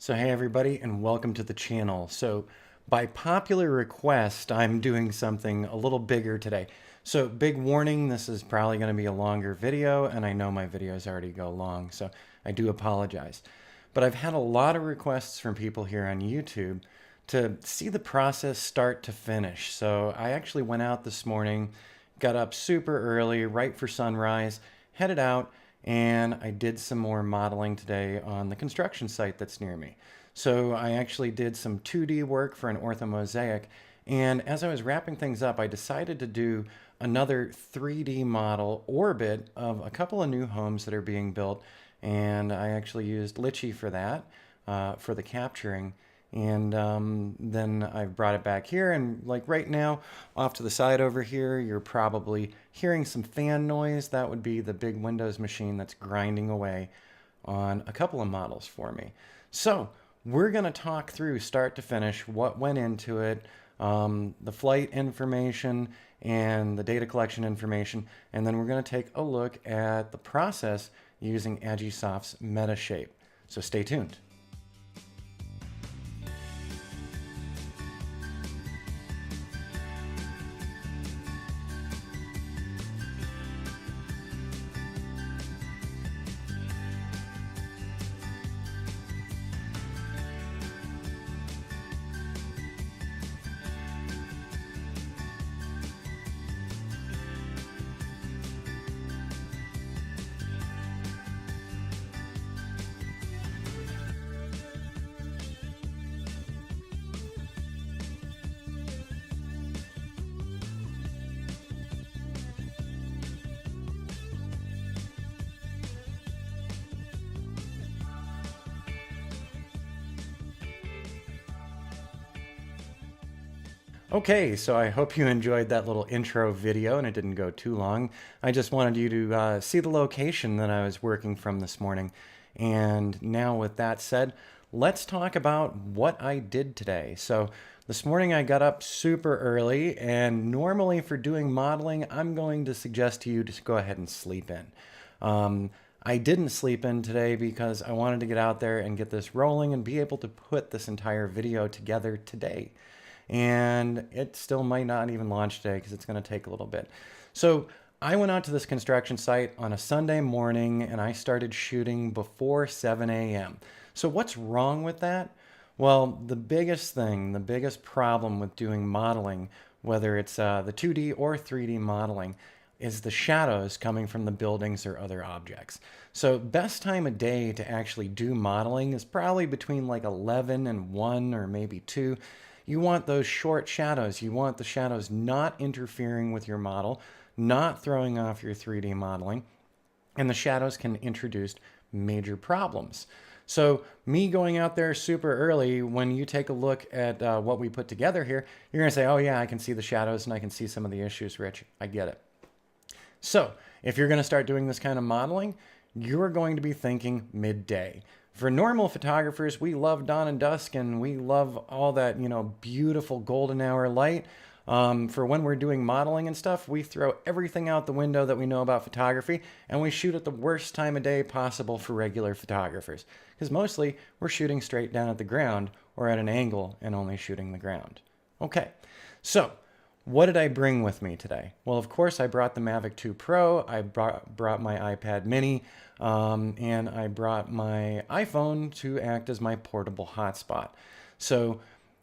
So hey everybody, and welcome to the channel. So by popular request, I'm doing something a little bigger today. So big warning, this is probably going to be a longer video, and I know my videos already go long, so I do apologize. But I've had a lot of requests from people here on YouTube to see the process start to finish. So I actually went out this morning, got up super early, right for sunrise, headed out, and I did some more modeling today on the construction site that's near me. So I actually did some 2D work for an orthomosaic, and as I was wrapping things up, I decided to do another 3D model orbit of a couple of new homes that are being built, and I actually used Litchi for that, for the capturing. And then I brought it back here, and like right now, off to the side over here, you're probably hearing some fan noise. That would be the big Windows machine that's grinding away on a couple of models for me. So we're going to talk through start to finish what went into it, the flight information and the data collection information, and then we're going to take a look at the process using Agisoft's Metashape. So stay tuned. Okay, so I hope you enjoyed that little intro video and it didn't go too long. I just wanted you to see the location that I was working from this morning. And now with that said, let's talk about what I did today. So this morning I got up super early, and normally for doing modeling, I'm going to suggest to you to go ahead and sleep in. I didn't sleep in today because I wanted to get out there and get this rolling and be able to put this entire video together today. And it still might not even launch today because it's going to take a little bit. So I went out to this construction site on a Sunday morning and I started shooting before 7 a.m. So what's wrong with that? Well, the biggest thing, the biggest problem with doing modeling, whether it's the 2D or 3D modeling, is the shadows coming from the buildings or other objects. So best time of day to actually do modeling is probably between like 11 and 1 or maybe 2. You want those short shadows. You want the shadows not interfering with your model, not throwing off your 3D modeling, and the shadows can introduce major problems. So me going out there super early, when you take a look at what we put together here, you're going to say, oh yeah, I can see the shadows and I can see some of the issues, Rich. I get it. So if you're going to start doing this kind of modeling, you're going to be thinking midday. For normal photographers, we love dawn and dusk, and we love all that, beautiful golden hour light. For when we're doing modeling and stuff, we throw everything out the window that we know about photography, and we shoot at the worst time of day possible for regular photographers. Because mostly, we're shooting straight down at the ground or at an angle and only shooting the ground. Okay, so what did I bring with me today? Well, of course, I brought the Mavic 2 Pro, I brought my iPad mini, and I brought my iPhone to act as my portable hotspot. So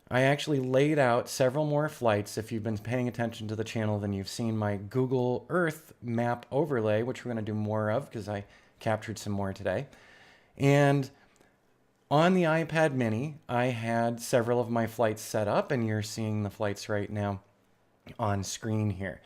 I actually laid out several more flights. If you've been paying attention to the channel, then you've seen my Google Earth map overlay, which we're going to do more of because I captured some more today. And on the iPad mini, I had several of my flights set up, and you're seeing the flights right now on screen here.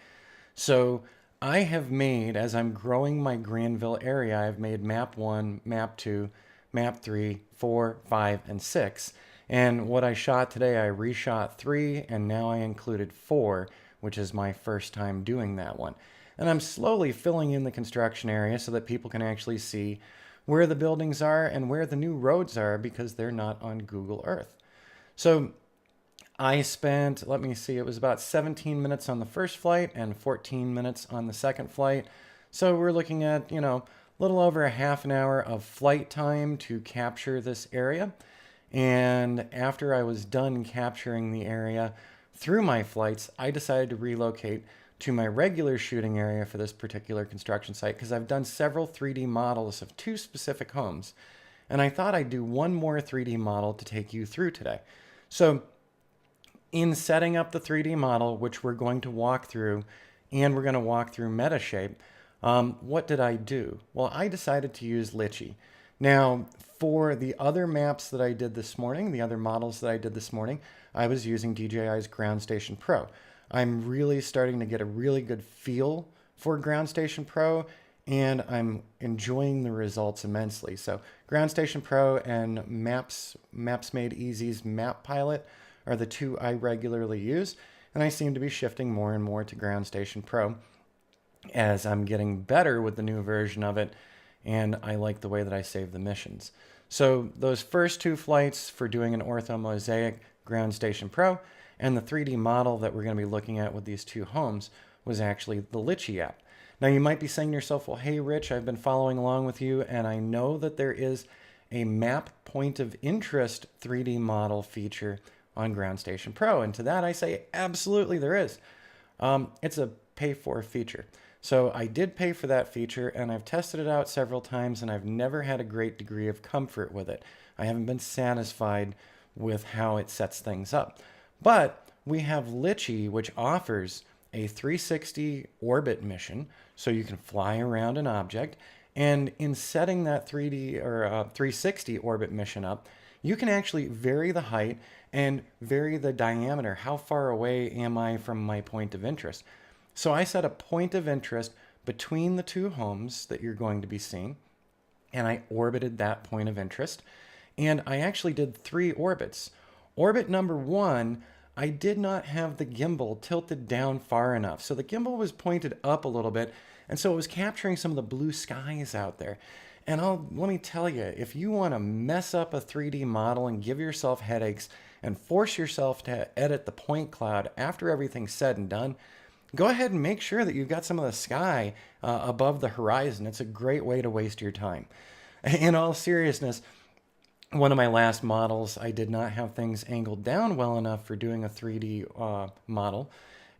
So I have made, as I'm growing my Granville area, I've made map 1, map 2, map 3, 4, 5, and 6. And what I shot today, I reshot 3, and now I included 4, which is my first time doing that one. And I'm slowly filling in the construction area so that people can actually see where the buildings are and where the new roads are, because they're not on Google Earth. So I spent, let me see, it was about 17 minutes on the first flight and 14 minutes on the second flight. So we're looking at, a little over a half an hour of flight time to capture this area. And after I was done capturing the area through my flights, I decided to relocate to my regular shooting area for this particular construction site because I've done several 3D models of two specific homes. And I thought I'd do one more 3D model to take you through today. So in setting up the 3D model, which we're going to walk through, and we're going to walk through Metashape, what did I do? Well, I decided to use Litchi. Now, for the other maps that I did this morning, the other models that I did this morning, I was using DJI's Ground Station Pro. I'm really starting to get a really good feel for Ground Station Pro, and I'm enjoying the results immensely. So Ground Station Pro and Maps Made Easy's Map Pilot are the two I regularly use, and I seem to be shifting more and more to Ground Station Pro as I'm getting better with the new version of it, and I like the way that I save the missions. So those first two flights for doing an ortho mosaic, Ground Station Pro, and the 3D model that we're going to be looking at with these two homes was actually the Litchi app. Now you might be saying to yourself, well, hey Rich, I've been following along with you and I know that there is a map point of interest 3D model feature on Ground Station Pro. And to that I say, absolutely there is. It's a pay for feature. So I did pay for that feature and I've tested it out several times and I've never had a great degree of comfort with it. I haven't been satisfied with how it sets things up. But we have Litchi, which offers a 360 orbit mission, so you can fly around an object. And in setting that 360 orbit mission up, you can actually vary the height and vary the diameter. How far away am I from my point of interest? So I set a point of interest between the two homes that you're going to be seeing, and I orbited that point of interest. And I actually did 3 orbits. Orbit number 1, I did not have the gimbal tilted down far enough. So the gimbal was pointed up a little bit, and so it was capturing some of the blue skies out there. And let me tell you, if you want to mess up a 3D model and give yourself headaches and force yourself to edit the point cloud after everything's said and done, go ahead and make sure that you've got some of the sky above the horizon. It's a great way to waste your time. In all seriousness, one of my last models, I did not have things angled down well enough for doing a 3D model,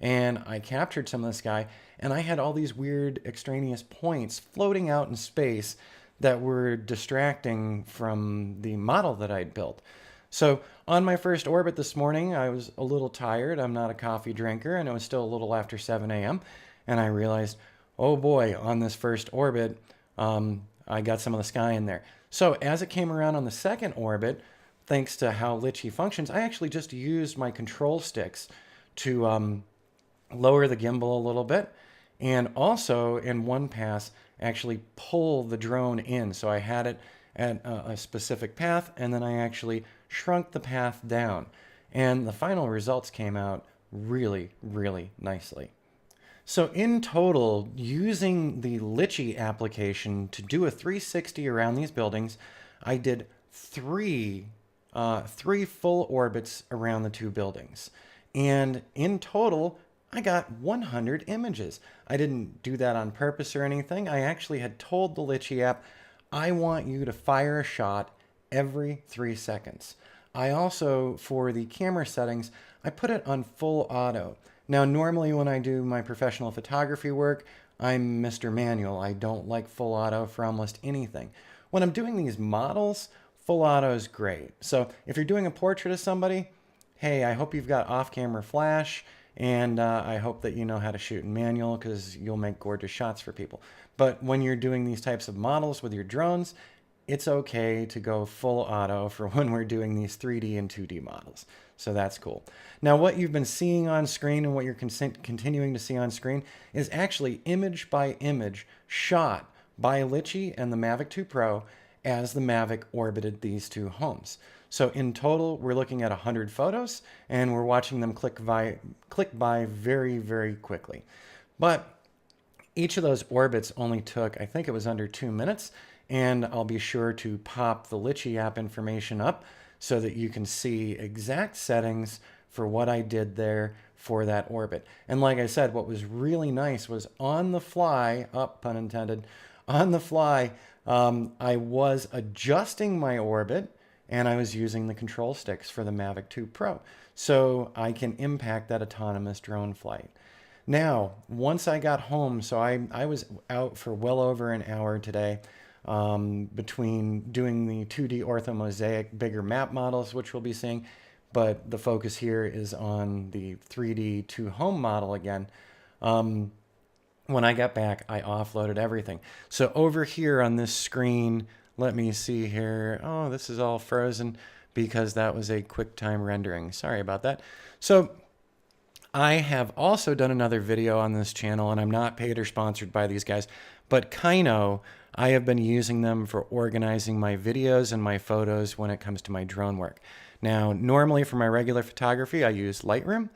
and I captured some of the sky, and I had all these weird extraneous points floating out in space that were distracting from the model that I'd built. So on my first orbit this morning, I was a little tired. I'm not a coffee drinker, and it was still a little after 7 a.m., and I realized, oh boy, on this first orbit, I got some of the sky in there. So as it came around on the second orbit, thanks to how Litchi functions, I actually just used my control sticks to lower the gimbal a little bit, and also in one pass actually pull the drone in. So I had it at a specific path, and then I actually shrunk the path down. And the final results came out really, really nicely. So in total, using the Litchi application to do a 360 around these buildings, I did three full orbits around the two buildings. And in total, I got 100 images. I didn't do that on purpose or anything. I actually had told the Litchi app, I want you to fire a shot every 3 seconds. I also, for the camera settings, I put it on full auto. Now, normally when I do my professional photography work, I'm Mr. Manual. I don't like full auto for almost anything. When I'm doing these models, full auto is great. So if you're doing a portrait of somebody, hey, I hope you've got off-camera flash, and I hope that you know how to shoot in manual because you'll make gorgeous shots for people. But when you're doing these types of models with your drones, it's okay to go full auto for when we're doing these 3D and 2D models. So that's cool. Now what you've been seeing on screen and what you're continuing to see on screen is actually image by image shot by Litchi and the Mavic 2 Pro as the Mavic orbited these two homes. So in total, we're looking at 100 photos and we're watching them click by very, very quickly. But each of those orbits only took, I think it was under 2 minutes, and I'll be sure to pop the Litchi app information up so that you can see exact settings for what I did there for that orbit. And like I said, what was really nice was on the fly, pun intended, on the fly, I was adjusting my orbit and I was using the control sticks for the Mavic 2 Pro. So I can impact that autonomous drone flight. Now, once I got home, so I was out for well over an hour today, between doing the 2D orthomosaic bigger map models, which we'll be seeing, but the focus here is on the 3D to home model again. When I got back, I offloaded everything. So over here on this screen, let me see here. Oh, this is all frozen because that was a QuickTime rendering. Sorry about that. So I have also done another video on this channel, and I'm not paid or sponsored by these guys, but Kyno, I have been using them for organizing my videos and my photos when it comes to my drone work. Now, normally for my regular photography, I use Lightroom,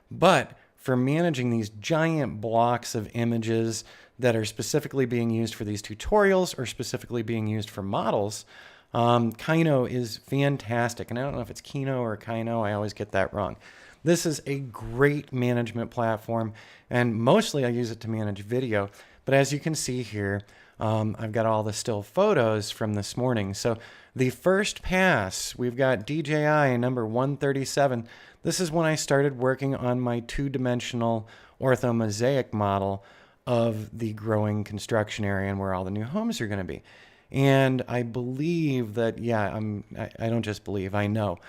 but for managing these giant blocks of images that are specifically being used for these tutorials or specifically being used for models, Kyno is fantastic. And I don't know if it's Kyno or Kyno, I always get that wrong. This is a great management platform, and mostly I use it to manage video. But as you can see here, I've got all the still photos from this morning. So the first pass, we've got DJI number 137. This is when I started working on my two-dimensional orthomosaic model of the growing construction area and where all the new homes are going to be. And I believe that, yeah, I don't just believe, I know.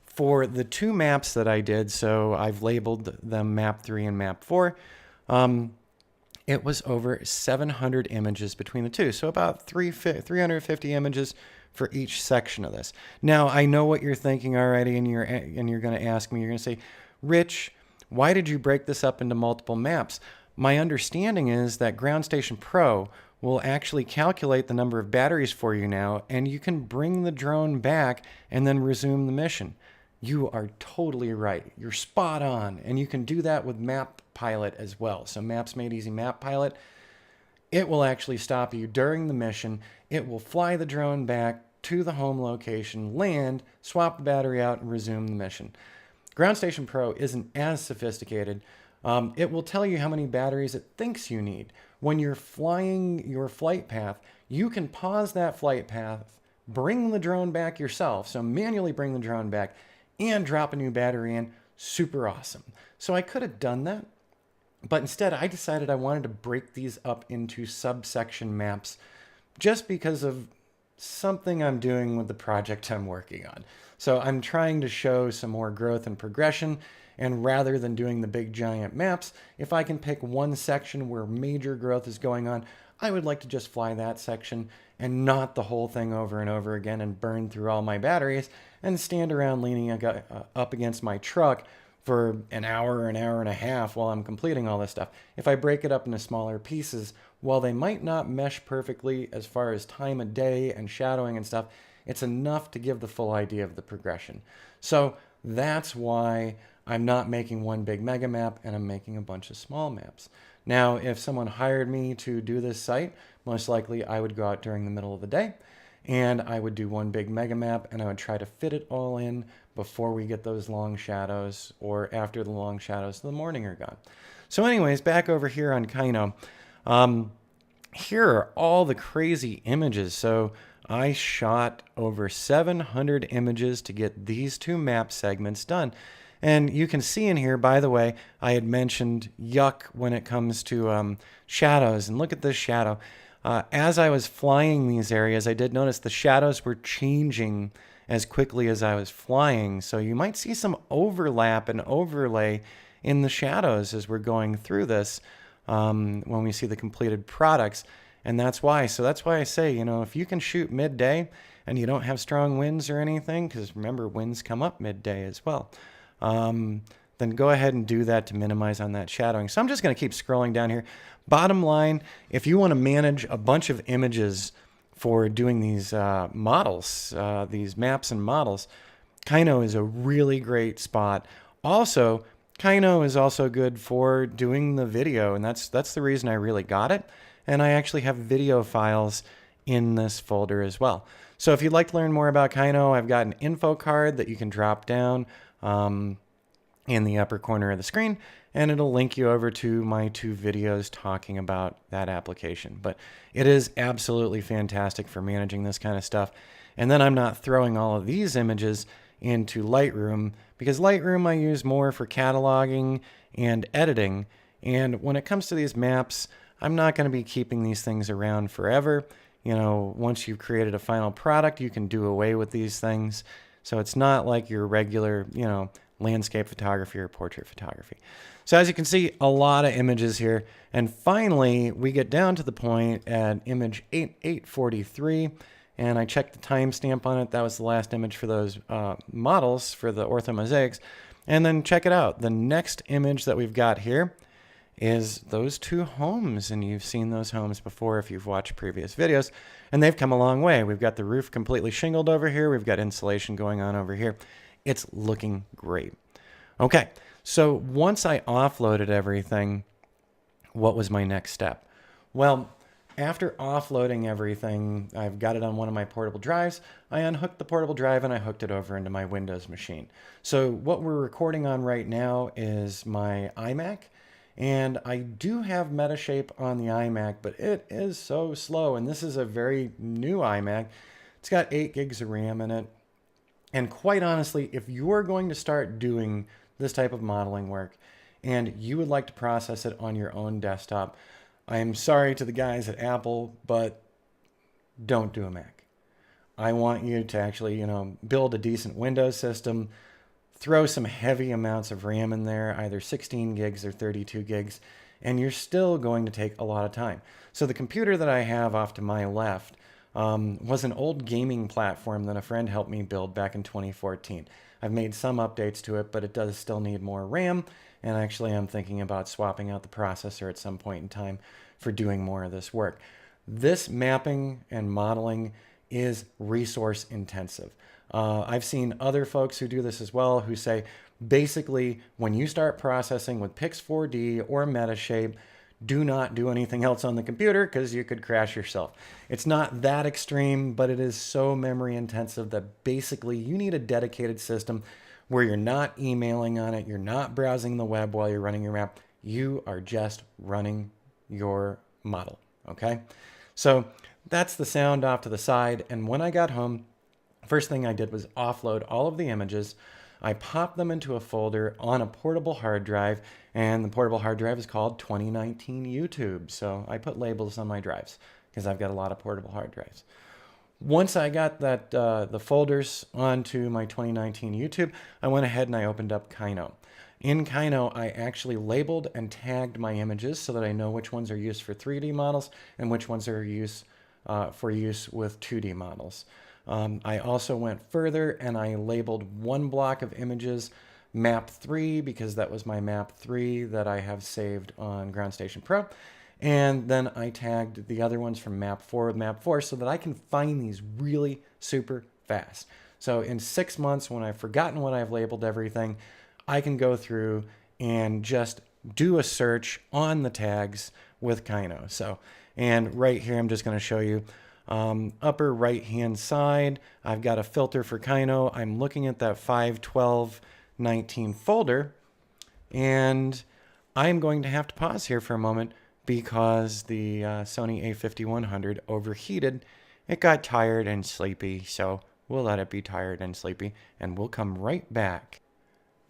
For the two maps that I did, so I've labeled them Map 3 and Map 4, it was over 700 images between the two. So about 350 images for each section of this. Now, I know what you're thinking already, and you're going to ask me, you're going to say, Rich, why did you break this up into multiple maps? My understanding is that Ground Station Pro will actually calculate the number of batteries for you now, and you can bring the drone back and then resume the mission. You are totally right. You're spot on. And you can do that with Map Pilot as well. So Maps Made Easy Map Pilot, it will actually stop you during the mission. It will fly the drone back to the home location, land, swap the battery out, and resume the mission. Ground Station Pro isn't as sophisticated. It will tell you how many batteries it thinks you need. When you're flying your flight path, you can pause that flight path, bring the drone back yourself, so manually bring the drone back, and drop a new battery in. Super awesome. So I could have done that, but instead I decided I wanted to break these up into subsection maps just because of something I'm doing with the project I'm working on. So I'm trying to show some more growth and progression, and rather than doing the big giant maps, if I can pick one section where major growth is going on, I would like to just fly that section and not the whole thing over and over again and burn through all my batteries and stand around leaning up against my truck for an hour and a half while I'm completing all this stuff. If I break it up into smaller pieces, while they might not mesh perfectly as far as time of day and shadowing and stuff, it's enough to give the full idea of the progression. So that's why I'm not making one big mega map and I'm making a bunch of small maps. Now, if someone hired me to do this site, most likely I would go out during the middle of the day and I would do one big mega map and I would try to fit it all in before we get those long shadows or after the long shadows of the morning are gone. So anyways, back over here on Kyno, here are all the crazy images. So I shot over 700 images to get these two map segments done. And you can see in here, by the way, I had mentioned yuck when it comes to shadows. And look at this shadow. As I was flying these areas, I did notice the shadows were changing as quickly as I was flying. So you might see some overlap and overlay in the shadows as we're going through this when we see the completed products. And that's why. So that's why I say, you know, if you can shoot midday and you don't have strong winds or anything, because remember, winds come up midday as well, then go ahead and do that to minimize on that shadowing. So I'm just going to keep scrolling down here. Bottom line, if you want to manage a bunch of images for doing these models, these maps and models, Kyno is a really great spot. Also, Kyno is also good for doing the video, and that's the reason I really got it. And I actually have video files in this folder as well. So if you'd like to learn more about Kyno, I've got an info card that you can drop down in the upper corner of the screen, and it'll link you over to my two videos talking about that application. But it is absolutely fantastic for managing this kind of stuff. And then I'm not throwing all of these images into Lightroom, because Lightroom I use more for cataloging and editing. And when it comes to these maps, I'm not going to be keeping these things around forever. You know, once you've created a final product, you can do away with these things. So it's not like your regular, you know, landscape photography or portrait photography. So as you can see, a lot of images here. And finally, we get down to the point at image 843. And I checked the timestamp on it. That was the last image for those models for the orthomosaics. And then check it out. The next image that we've got here is those two homes. And you've seen those homes before if you've watched previous videos. And they've come a long way. We've got the roof completely shingled over here. We've got insulation going on over here. It's looking great. Okay, so once I offloaded everything, what was my next step? Well, after offloading everything, I've got it on one of my portable drives. I unhooked the portable drive and I hooked it over into my Windows machine. So what we're recording on right now is my iMac. And I do have Metashape on the iMac, but it is so slow. And this is a very new iMac. It's got 8 gigs of RAM in it. And quite honestly, if you're going to start doing this type of modeling work and you would like to process it on your own desktop, I am sorry to the guys at Apple, but don't do a Mac. I want you to actually, build a decent Windows system, throw some heavy amounts of RAM in there, either 16 gigs or 32 gigs, and you're still going to take a lot of time. So the computer that I have off to my left was an old gaming platform that a friend helped me build back in 2014. I've made some updates to it, but it does still need more RAM. And actually, I'm thinking about swapping out the processor at some point in time for doing more of this work. This mapping and modeling is resource intensive. I've seen other folks who do this as well, who say, basically, when you start processing with Pix4D or Metashape, do not do anything else on the computer because you could crash yourself. It's not that extreme, but it is so memory intensive that basically you need a dedicated system where you're not emailing on it, you're not browsing the web while you're running your map, you are just running your model, okay? So that's the sound off to the side, and when I got home, first thing I did was offload all of the images. I popped them into a folder on a portable hard drive, and the portable hard drive is called 2019 YouTube. So I put labels on my drives because I've got a lot of portable hard drives. Once I got that the folders onto my 2019 YouTube, I went ahead and I opened up Kyno. In Kyno, I actually labeled and tagged my images so that I know which ones are used for 3D models and which ones are used for use with 2D models. I also went further and I labeled one block of images map 3 because that was my map 3 that I have saved on Ground Station Pro. And then I tagged the other ones from map 4 with map 4 so that I can find these really super fast. So in 6 months, when I've forgotten what I've labeled everything, I can go through and just do a search on the tags with Kyno. So, and right here, I'm just going to show you upper right hand side, I've got a filter for Kyno. I'm looking at that 5/12/19 folder, and I'm going to have to pause here for a moment because the Sony a5100 overheated. It got tired and sleepy, so we'll let it be tired and sleepy, and we'll come right back.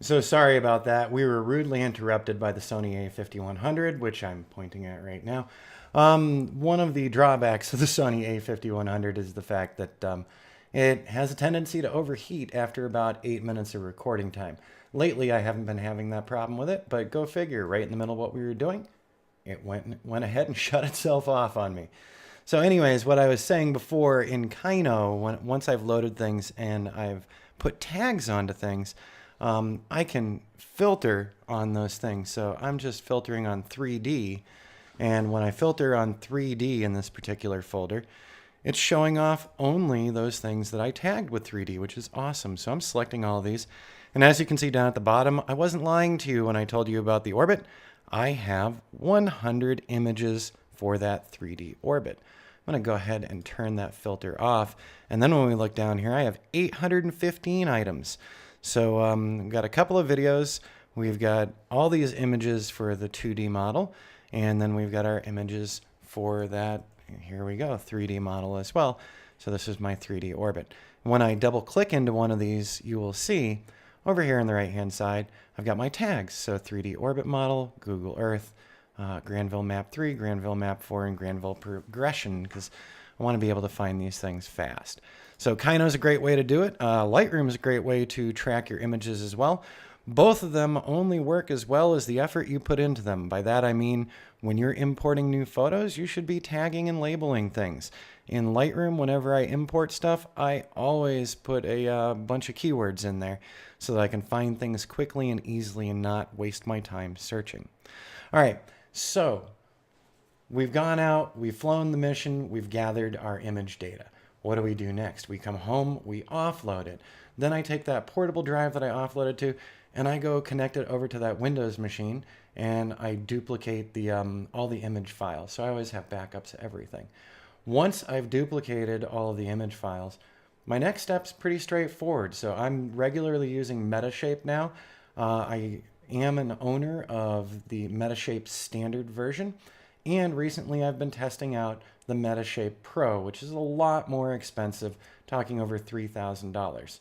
So sorry about that. We were rudely interrupted by the Sony a5100, which I'm pointing at right now. One of the drawbacks of the Sony a5100 is the fact that it has a tendency to overheat after about 8 minutes of recording time. Lately, I haven't been having that problem with it, but go figure, right in the middle of what we were doing, it went ahead and shut itself off on me. So anyways, what I was saying before in Kyno, once I've loaded things and I've put tags onto things, I can filter on those things. So I'm just filtering on 3D. And when I filter on 3D in this particular folder, it's showing off only those things that I tagged with 3D, which is awesome. So I'm selecting all of these. And as you can see down at the bottom, I wasn't lying to you when I told you about the orbit. I have 100 images for that 3D orbit. I'm going to go ahead and turn that filter off. And then when we look down here, I have 815 items. So we've got a couple of videos. We've got all these images for the 2D model. And then we've got our images for that, here we go, 3D model as well. So this is my 3D orbit. When I double click into one of these, you will see over here on the right hand side, I've got my tags. So 3D orbit model, Google Earth, Granville Map 3, Granville Map 4, and Granville Progression, because I want to be able to find these things fast. So Kyno is a great way to do it. Lightroom is a great way to track your images as well. Both of them only work as well as the effort you put into them. By that I mean, when you're importing new photos, you should be tagging and labeling things. In Lightroom, whenever I import stuff, I always put a bunch of keywords in there so that I can find things quickly and easily and not waste my time searching. All right, so we've gone out, we've flown the mission, we've gathered our image data. What do we do next? We come home, we offload it. Then I take that portable drive that I offloaded to, and I go connect it over to that Windows machine, and I duplicate the all the image files. So I always have backups of everything. Once I've duplicated all of the image files, my next step's pretty straightforward. So I'm regularly using Metashape now. I am an owner of the Metashape standard version, and recently I've been testing out the Metashape Pro, which is a lot more expensive, talking over $3,000.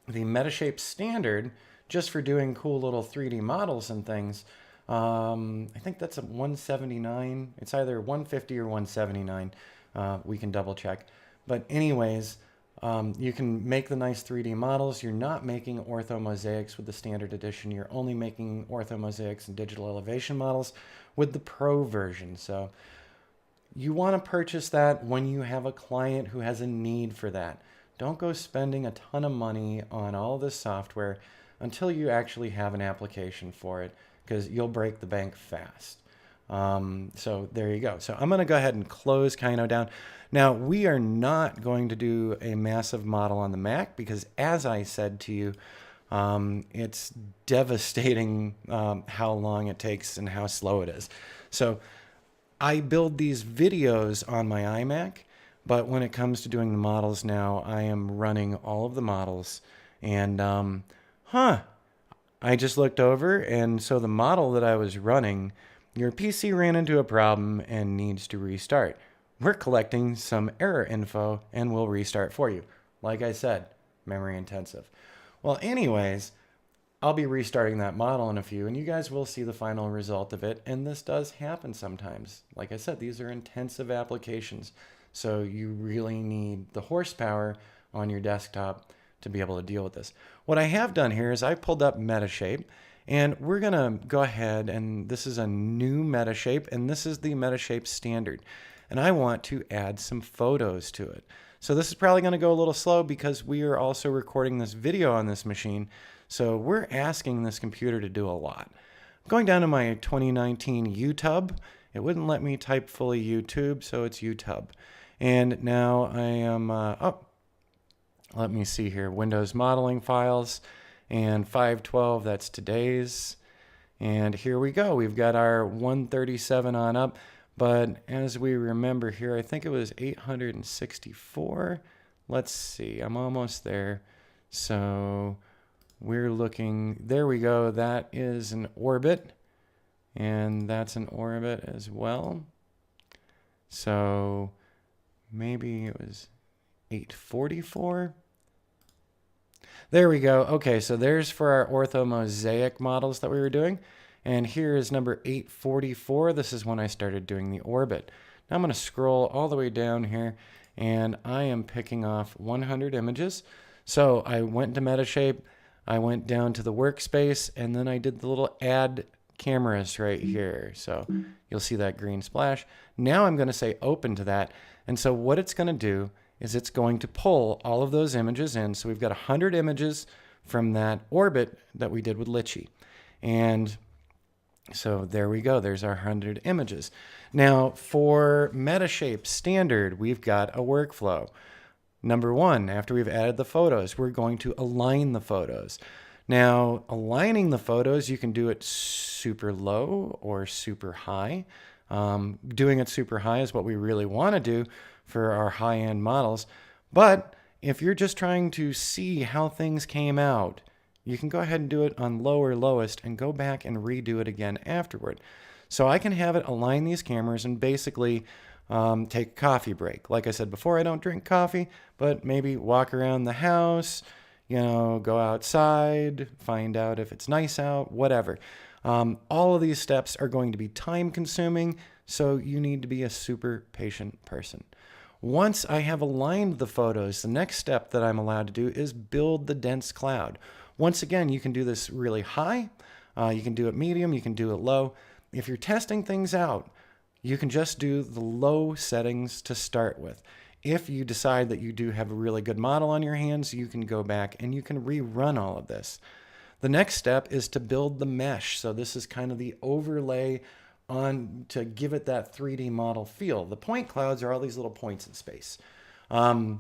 The Metashape standard, just for doing cool little 3D models and things, I think that's a $179. It's either $150 or $179. We can double check. But anyways, you can make the nice 3D models. You're not making ortho mosaics with the standard edition. You're only making ortho mosaics and digital elevation models with the Pro version. So you want to purchase that when you have a client who has a need for that. Don't go spending a ton of money on all this software until you actually have an application for it, because you'll break the bank fast. So there you go. So I'm going to go ahead and close Kyno down. Now, we are not going to do a massive model on the Mac because, as I said to you, it's devastating how long it takes and how slow it is. So I build these videos on my iMac, but when it comes to doing the models now, I am running all of the models. And, I just looked over, and so the model that I was running, your PC ran into a problem and needs to restart. We're collecting some error info, and we'll restart for you. Like I said, memory intensive. Well, anyways, I'll be restarting that model in a few, and you guys will see the final result of it. And this does happen sometimes. Like I said, these are intensive applications. So you really need the horsepower on your desktop to be able to deal with this. What I have done here is I pulled up Metashape, and we're going to go ahead, and this is a new Metashape, and this is the Metashape standard. And I want to add some photos to it. So this is probably going to go a little slow because we are also recording this video on this machine. So we're asking this computer to do a lot. I'm going down to my 2019 YouTube. It wouldn't let me type fully YouTube, so it's YouTube. And now I am, let me see here, Windows modeling files, and 512, that's today's. And here we go. We've got our 137 on up, but as we remember here, I think it was 864. Let's see, I'm almost there. So we're looking, there we go. That is an orbit, and that's an orbit as well. So maybe it was 844. There we go. Okay, so there's for our ortho mosaic models that we were doing. And here is number 844. This is when I started doing the orbit. Now I'm going to scroll all the way down here, and I am picking off 100 images. So I went to Metashape, I went down to the workspace, and then I did the little add cameras right here. So you'll see that green splash. Now I'm going to say open to that. And so what it's going to do is it's going to pull all of those images in. So we've got 100 images from that orbit that we did with Litchi. And so there we go. There's our 100 images. Now for Metashape standard, we've got a workflow. Number one, after we've added the photos, we're going to align the photos. Now, aligning the photos, you can do it super low or super high. Doing it super high is what we really want to do for our high-end models. But if you're just trying to see how things came out, you can go ahead and do it on low or lowest and go back and redo it again afterward. So I can have it align these cameras and basically take a coffee break. Like I said before, I don't drink coffee, but maybe walk around the house, go outside, find out if it's nice out, whatever. All of these steps are going to be time consuming, so you need to be a super patient person. Once I have aligned the photos, the next step that I'm allowed to do is build the dense cloud. Once again, you can do this really high, you can do it medium, you can do it low. If you're testing things out, you can just do the low settings to start with. If you decide that you do have a really good model on your hands, you can go back and you can rerun all of this. The next step is to build the mesh. So this is kind of the overlay on to give it that 3D model feel. The point clouds are all these little points in space. Putting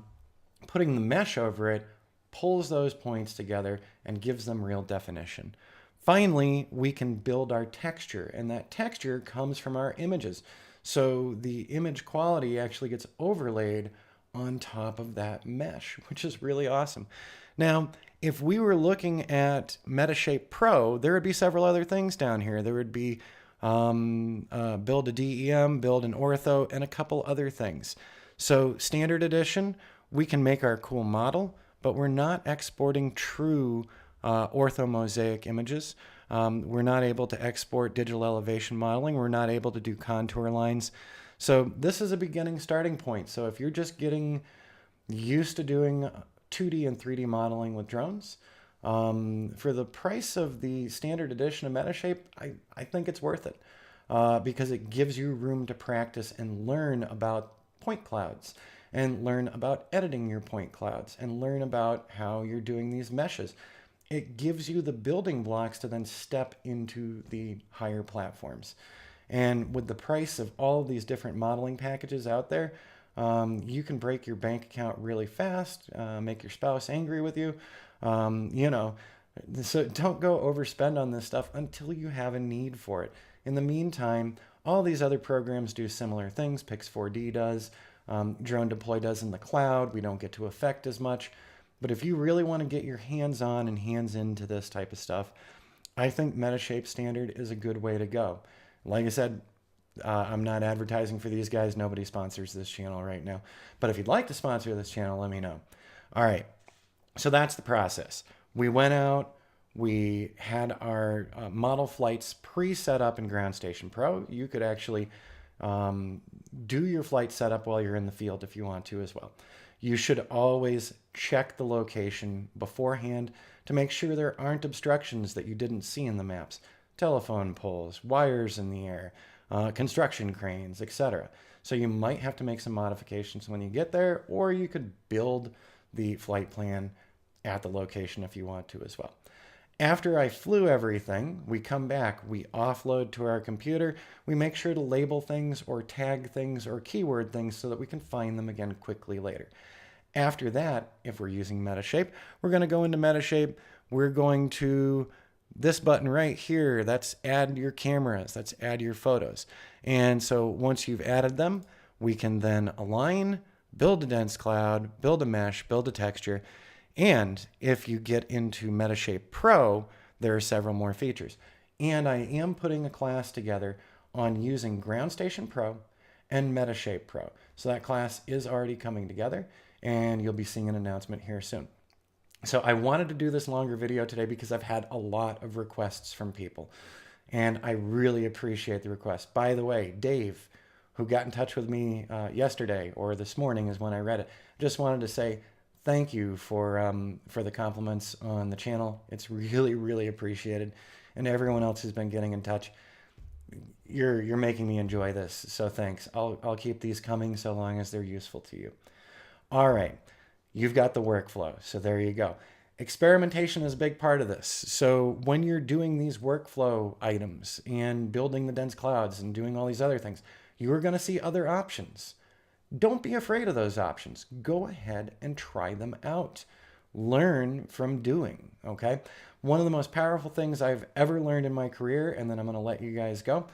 the mesh over it pulls those points together and gives them real definition. Finally, we can build our texture, and that texture comes from our images. So the image quality actually gets overlaid on top of that mesh, which is really awesome. Now, if we were looking at Metashape Pro, there would be several other things down here. There would be build a DEM, build an ortho, and a couple other things. So standard edition, we can make our cool model, but we're not exporting true ortho mosaic images. We're not able to export digital elevation modeling. We're not able to do contour lines. So this is a beginning starting point. So if you're just getting used to doing 2D and 3D modeling with drones, for the price of the standard edition of Metashape, I think it's worth it because it gives you room to practice and learn about point clouds and learn about editing your point clouds and learn about how you're doing these meshes. It gives you the building blocks to then step into the higher platforms. And with the price of all of these different modeling packages out there, you can break your bank account really fast, make your spouse angry with you. So don't go overspend on this stuff until you have a need for it. In the meantime, all these other programs do similar things. Pix4D does, Drone Deploy does in the cloud. We don't get to affect as much. But if you really want to get your hands on and hands into this type of stuff, I think Metashape Standard is a good way to go. Like I said, I'm not advertising for these guys. Nobody sponsors this channel right now. But if you'd like to sponsor this channel, let me know. All right. So that's the process. We went out. We had our model flights pre-set up in Ground Station Pro. You could actually do your flight setup while you're in the field if you want to as well. You should always check the location beforehand to make sure there aren't obstructions that you didn't see in the maps. Telephone poles, wires in the air, construction cranes, etc. So you might have to make some modifications when you get there, or you could build the flight plan at the location if you want to as well. After I flew everything, we come back, we offload to our computer, we make sure to label things or tag things or keyword things so that we can find them again quickly later. After that, if we're using Metashape, we're going to go into Metashape, we're going to this button right here, that's add your cameras, that's add your photos. And so once you've added them, we can then align, build a dense cloud, build a mesh, build a texture. And if you get into Metashape Pro, there are several more features. And I am putting a class together on using Ground Station Pro and Metashape Pro. So that class is already coming together, and you'll be seeing an announcement here soon. So I wanted to do this longer video today because I've had a lot of requests from people, and I really appreciate the request. By the way, Dave, who got in touch with me yesterday or this morning is when I read it, just wanted to say thank you for the compliments on the channel. It's really, really appreciated. And everyone else who's been getting in touch, you're making me enjoy this. So thanks. I'll keep these coming so long as they're useful to you. All right. You've got the workflow. So there you go. Experimentation is a big part of this. So when you're doing these workflow items and building the dense clouds and doing all these other things, you are going to see other options. Don't be afraid of those options. Go ahead and try them out. Learn from doing, okay? One of the most powerful things I've ever learned in my career, and then I'm going to let you guys go,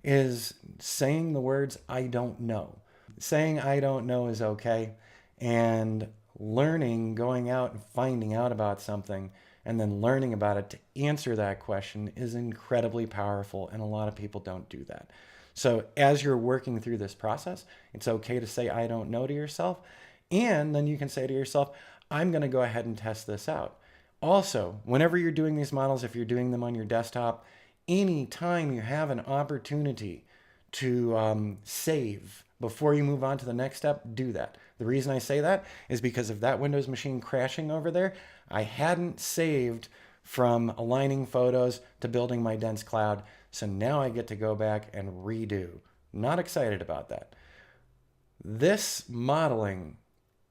is saying the words, I don't know. Saying I don't know is okay, and learning, going out and finding out about something, and then learning about it to answer that question is incredibly powerful, and a lot of people don't do that. So as you're working through this process, it's okay to say, I don't know to yourself. And then you can say to yourself, I'm going to go ahead and test this out. Also, whenever you're doing these models, if you're doing them on your desktop, anytime you have an opportunity to save before you move on to the next step, do that. The reason I say that is because of that Windows machine crashing over there, I hadn't saved from aligning photos to building my dense cloud. So now I get to go back and redo. Not excited about that. This modeling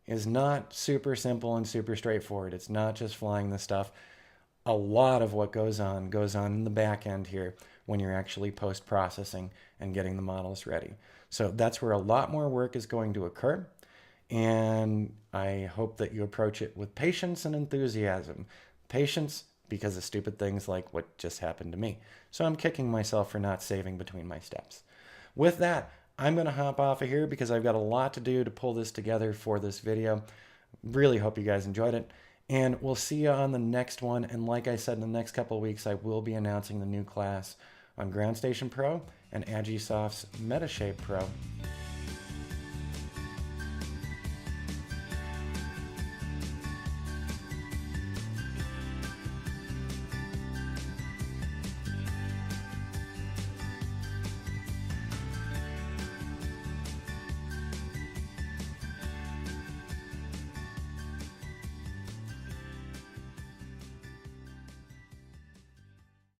is not super simple and super straightforward. It's not just flying the stuff. A lot of what goes on in the back end here when you're actually post-processing and getting the models ready. So that's where a lot more work is going to occur. And I hope that you approach it with patience and enthusiasm. Patience because of stupid things like what just happened to me. So I'm kicking myself for not saving between my steps. With that, I'm going to hop off of here because I've got a lot to do to pull this together for this video. Really hope you guys enjoyed it. And we'll see you on the next one. And like I said, in the next couple of weeks, I will be announcing the new class on Ground Station Pro and Agisoft's Metashape Pro.